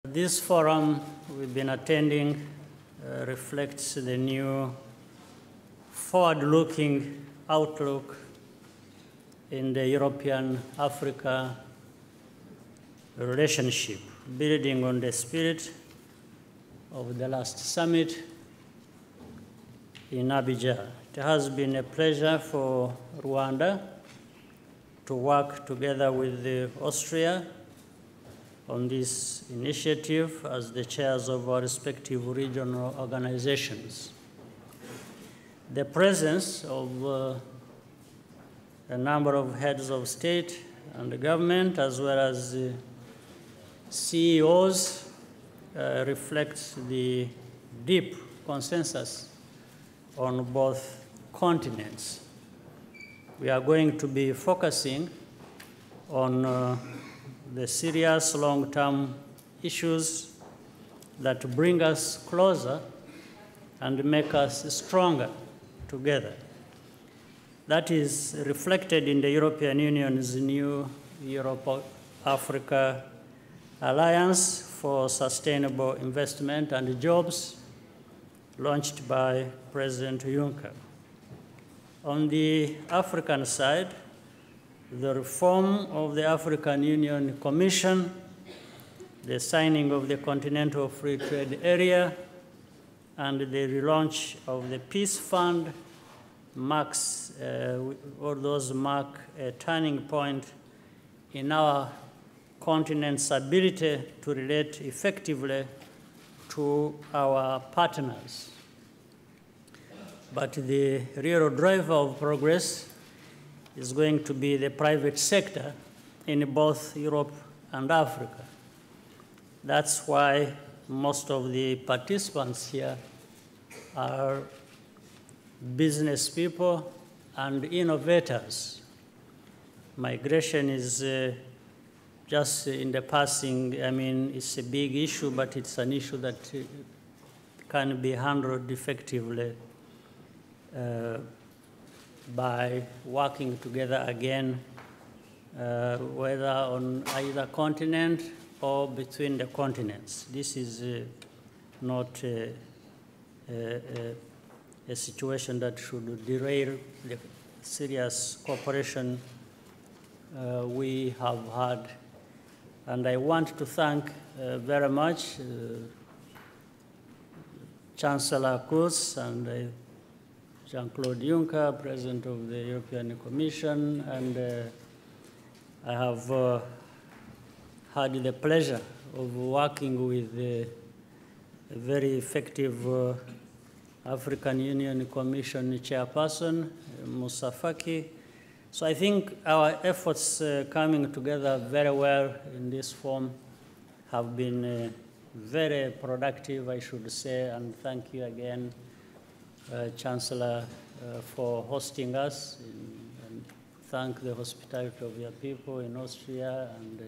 This forum we've been attending reflects the new forward-looking outlook in the European-Africa relationship, building on the spirit of the last summit in Abidjan. It has been a pleasure for Rwanda to work together with Austria on this initiative as the chairs of our respective regional organizations. The presence of a number of heads of state and government, as well as CEOs, reflects the deep consensus on both continents. We are going to be focusing on the serious long-term issues that bring us closer and make us stronger together. That is reflected in the European Union's new Europe-Africa Alliance for Sustainable Investment and Jobs, launched by President Juncker. On the African side, the reform of the African Union Commission, the signing of the Continental Free Trade Area, and the relaunch of the Peace Fund all those mark a turning point in our continent's ability to relate effectively to our partners. But the real driver of progress is going to be the private sector in both Europe and Africa. That's why most of the participants here are business people and innovators. Migration is just in the passing, it's a big issue, but it's an issue that can be handled effectively by working together again, whether on either continent or between the continents. This is not a situation that should derail the serious cooperation we have had. And I want to thank very much Chancellor Kurz and Jean-Claude Juncker, President of the European Commission, and I have had the pleasure of working with a very effective African Union Commission chairperson, Moussa Faki. So I think our efforts coming together very well in this form have been very productive, I should say, and thank you again, Chancellor, for hosting us, and thank the hospitality of your people in Austria. And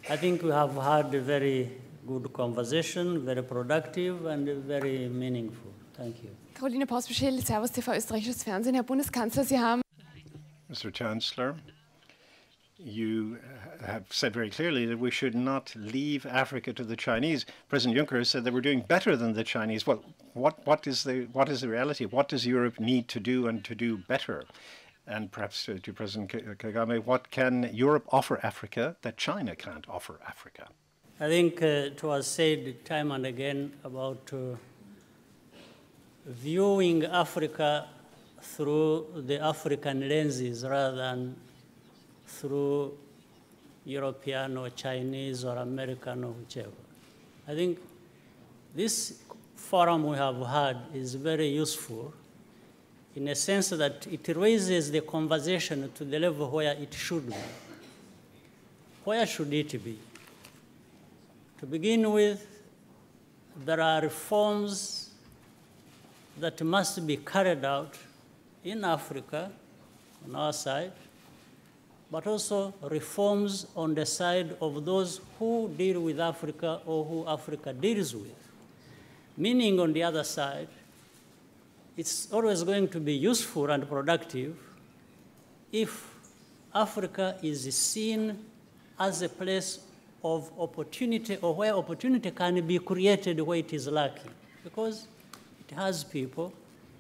I think we have had a very good conversation, very productive and very meaningful. Thank you. Caroline Postbeschel, Servus TV, österreichisches Fernsehen. Herr Bundeskanzler, Sie haben... Mr. Chancellor, you have said very clearly that we should not leave Africa to the Chinese. President Juncker said that we're doing better than the Chinese. Well, what is the reality? What does Europe need to do and to do better? And perhaps to President Kagame, what can Europe offer Africa that China can't offer Africa? I think it was said time and again about viewing Africa through the African lenses rather than through European or Chinese or American or whichever. I think this forum we have had is very useful in a sense that it raises the conversation to the level where it should be. Where should it be? To begin with, there are reforms that must be carried out in Africa, on our side, but also reforms on the side of those who deal with Africa or who Africa deals with. Meaning, on the other side, it's always going to be useful and productive if Africa is seen as a place of opportunity, or where opportunity can be created where it is lacking, because it has people,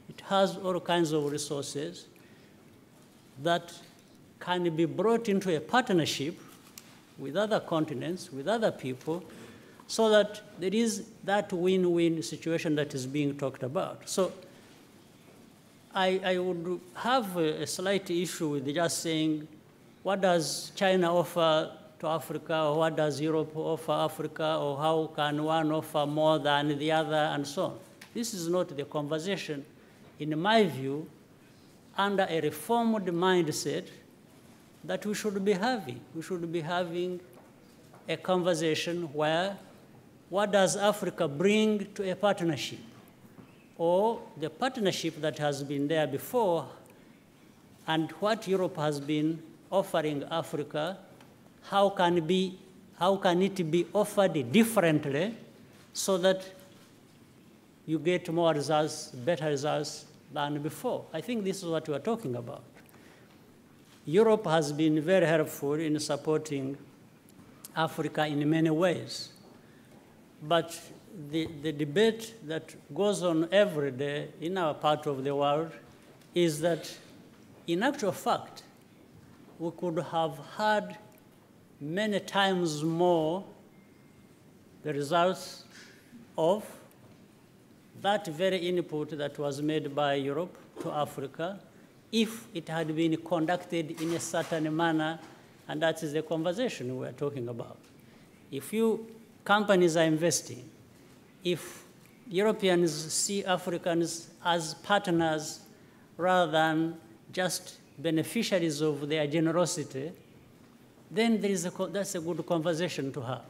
it has all kinds of resources that can be brought into a partnership with other continents, with other people, so that there is that win-win situation that is being talked about. So I would have a slight issue with just saying, what does China offer to Africa, or what does Europe offer Africa, or how can one offer more than the other, and so on. This is not the conversation, in my view, under a reformed mindset that we should be having. We should be having a conversation where, what does Africa bring to a partnership? Or the partnership that has been there before, and what Europe has been offering Africa, how can it be offered differently so that you get more results, better results than before? I think this is what we are talking about. Europe has been very helpful in supporting Africa in many ways. But the debate that goes on every day in our part of the world is that, in actual fact, we could have had many times more the results of that very input that was made by Europe to Africa if it had been conducted in a certain manner, and that is the conversation we're talking about. If companies are investing, if Europeans see Africans as partners rather than just beneficiaries of their generosity, then that's a good conversation to have.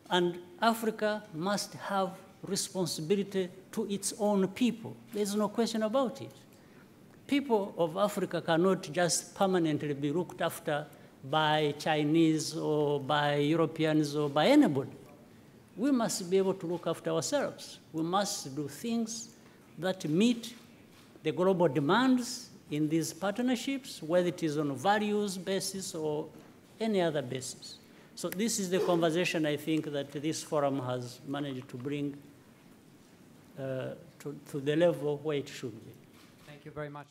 And Africa must have responsibility to its own people. There's no question about it. People of Africa cannot just permanently be looked after by Chinese or by Europeans or by anybody. We must be able to look after ourselves. We must do things that meet the global demands in these partnerships, whether it is on a values basis or any other basis. So this is the conversation I think that this forum has managed to bring to the level where it should be. Thank you very much.